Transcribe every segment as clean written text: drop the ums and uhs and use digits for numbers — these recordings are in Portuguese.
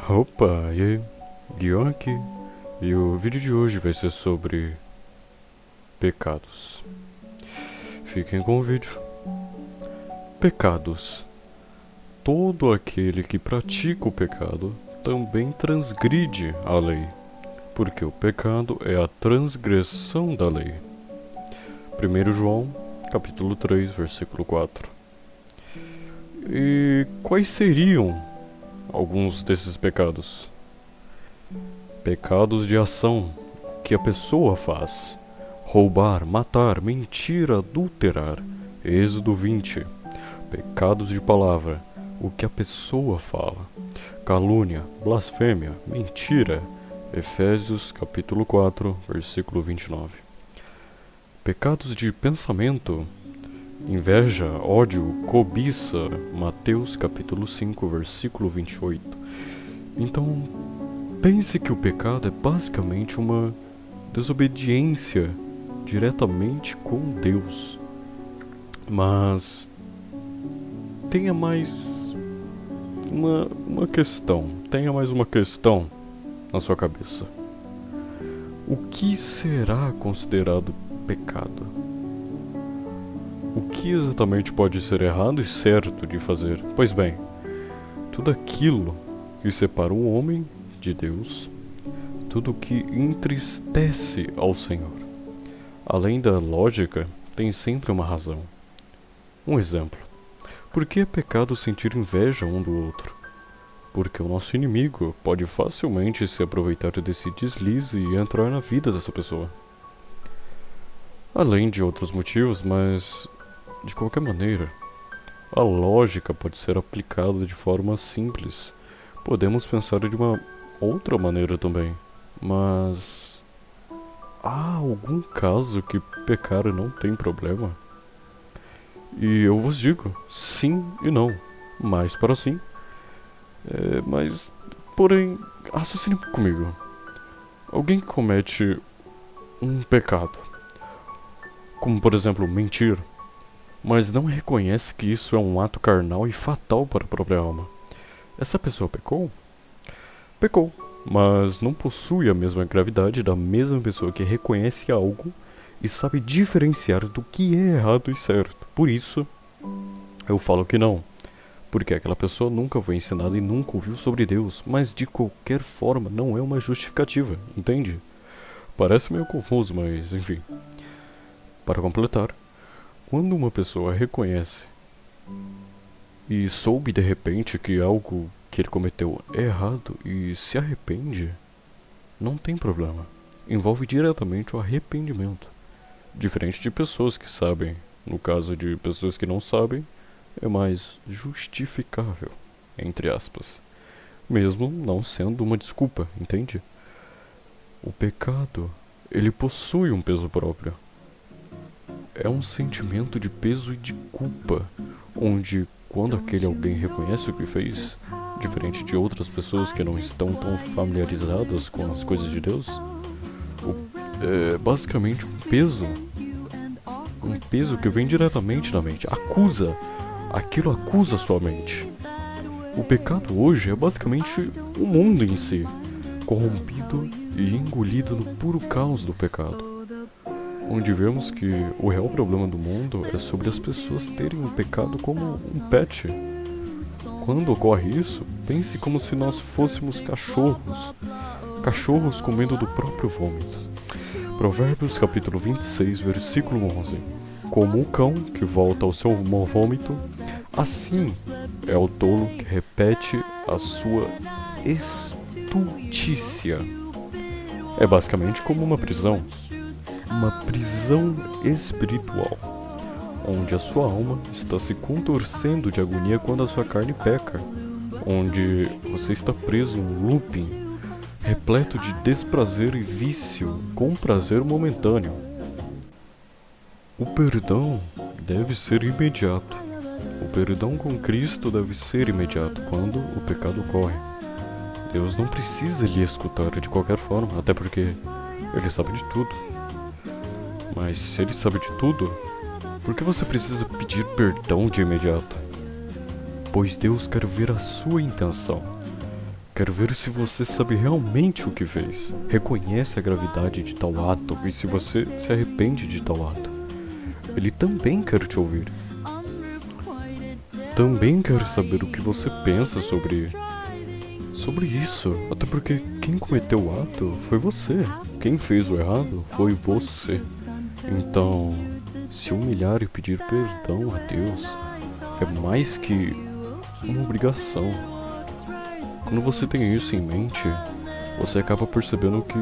Opa, e aí? Guion aqui. E o vídeo de hoje vai ser sobre pecados. Fiquem com o vídeo. Pecados. Todo aquele que pratica o pecado também transgride a lei, porque o pecado é a transgressão da lei. 1 João, capítulo 3, versículo 4. E quais seriam alguns desses pecados? Pecados de ação, que a pessoa faz: roubar, matar, mentir, adulterar. Êxodo 20. Pecados de palavra, o que a pessoa fala: calúnia, blasfêmia, mentira. Efésios capítulo 4, versículo 29. Pecados de pensamento: inveja, ódio, cobiça. Mateus capítulo 5, versículo 28. Então, pense que o pecado é basicamente uma desobediência diretamente com Deus. Mas tenha mais uma questão na sua cabeça. O que será considerado pecado? O que exatamente pode ser errado e certo de fazer? Pois bem, tudo aquilo que separa o homem de Deus, tudo que entristece ao Senhor. Além da lógica, tem sempre uma razão. Um exemplo: por que é pecado sentir inveja um do outro? Porque o nosso inimigo pode facilmente se aproveitar desse deslize e entrar na vida dessa pessoa. Além de outros motivos, mas de qualquer maneira, a lógica pode ser aplicada de forma simples. Podemos pensar de uma outra maneira também, mas há algum caso que pecar não tem problema? E eu vos digo, sim e não. Mais para sim. Porém, raciocine comigo. Alguém que comete um pecado, como por exemplo mentir, mas não reconhece que isso é um ato carnal e fatal para a própria alma. Essa pessoa pecou? Pecou, mas não possui a mesma gravidade da mesma pessoa que reconhece algo e sabe diferenciar do que é errado e certo. Por isso, eu falo que não, porque aquela pessoa nunca foi ensinada e nunca ouviu sobre Deus, mas de qualquer forma não é uma justificativa, entende? Parece meio confuso, mas enfim. Para completar, quando uma pessoa reconhece e soube de repente que algo que ele cometeu é errado e se arrepende, não tem problema. Envolve diretamente o arrependimento. Diferente de pessoas que sabem. No caso de pessoas que não sabem, é mais justificável, entre aspas, mesmo não sendo uma desculpa, entende? O pecado, ele possui um peso próprio. É um sentimento de peso e de culpa, onde quando aquele alguém reconhece o que fez, diferente de outras pessoas que não estão tão familiarizadas com as coisas de Deus, é basicamente um peso que vem diretamente da mente, aquilo acusa sua mente. O pecado hoje é basicamente o mundo em si, corrompido e engolido no puro caos do pecado, onde vemos que o real problema do mundo é sobre as pessoas terem o pecado como um pet. Quando ocorre isso, pense como se nós fôssemos cachorros comendo do próprio vômito. Provérbios capítulo 26, versículo 11. Como o cão que volta ao seu vômito, assim é o tolo que repete a sua estultícia. É basicamente como uma prisão espiritual, onde a sua alma está se contorcendo de agonia quando a sua carne peca, onde você está preso em um looping repleto de desprazer e vício com prazer momentâneo. O perdão deve ser imediato. O perdão com Cristo deve ser imediato quando o pecado ocorre. Deus não precisa lhe escutar de qualquer forma, até porque Ele sabe de tudo. Mas se Ele sabe de tudo, por que você precisa pedir perdão de imediato? Pois Deus quer ver a sua intenção. Quero ver se você sabe realmente o que fez. Reconhece a gravidade de tal ato e se você se arrepende de tal ato. Ele também quer te ouvir. Também quer saber o que você pensa sobre isso. Até porque quem cometeu o ato foi você. Quem fez o errado foi você. Então, se humilhar e pedir perdão a Deus é mais que uma obrigação. Quando você tem isso em mente, você acaba percebendo que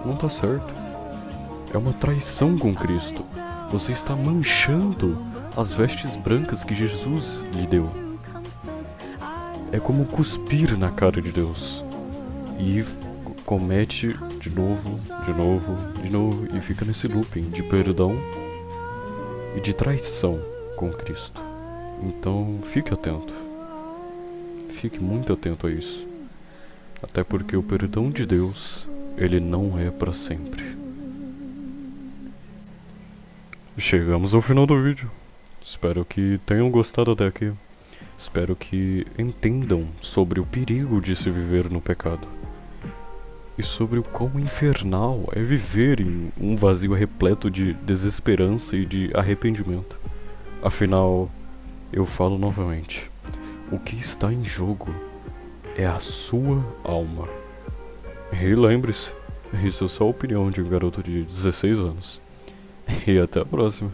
não tá certo. É uma traição com Cristo. Você está manchando as vestes brancas que Jesus lhe deu. É como cuspir na cara de Deus. E comete de novo e fica nesse looping de perdão e de traição com Cristo. Então fique atento. Fique muito atento a isso. Até porque o perdão de Deus, ele não é para sempre. Chegamos ao final do vídeo. Espero que tenham gostado até aqui. Espero que entendam sobre o perigo de se viver no pecado. E sobre o quão infernal é viver em um vazio repleto de desesperança e de arrependimento. Afinal, eu falo novamente, o que está em jogo é a sua alma. E lembre-se, isso é só a opinião de um garoto de 16 anos. E até a próxima.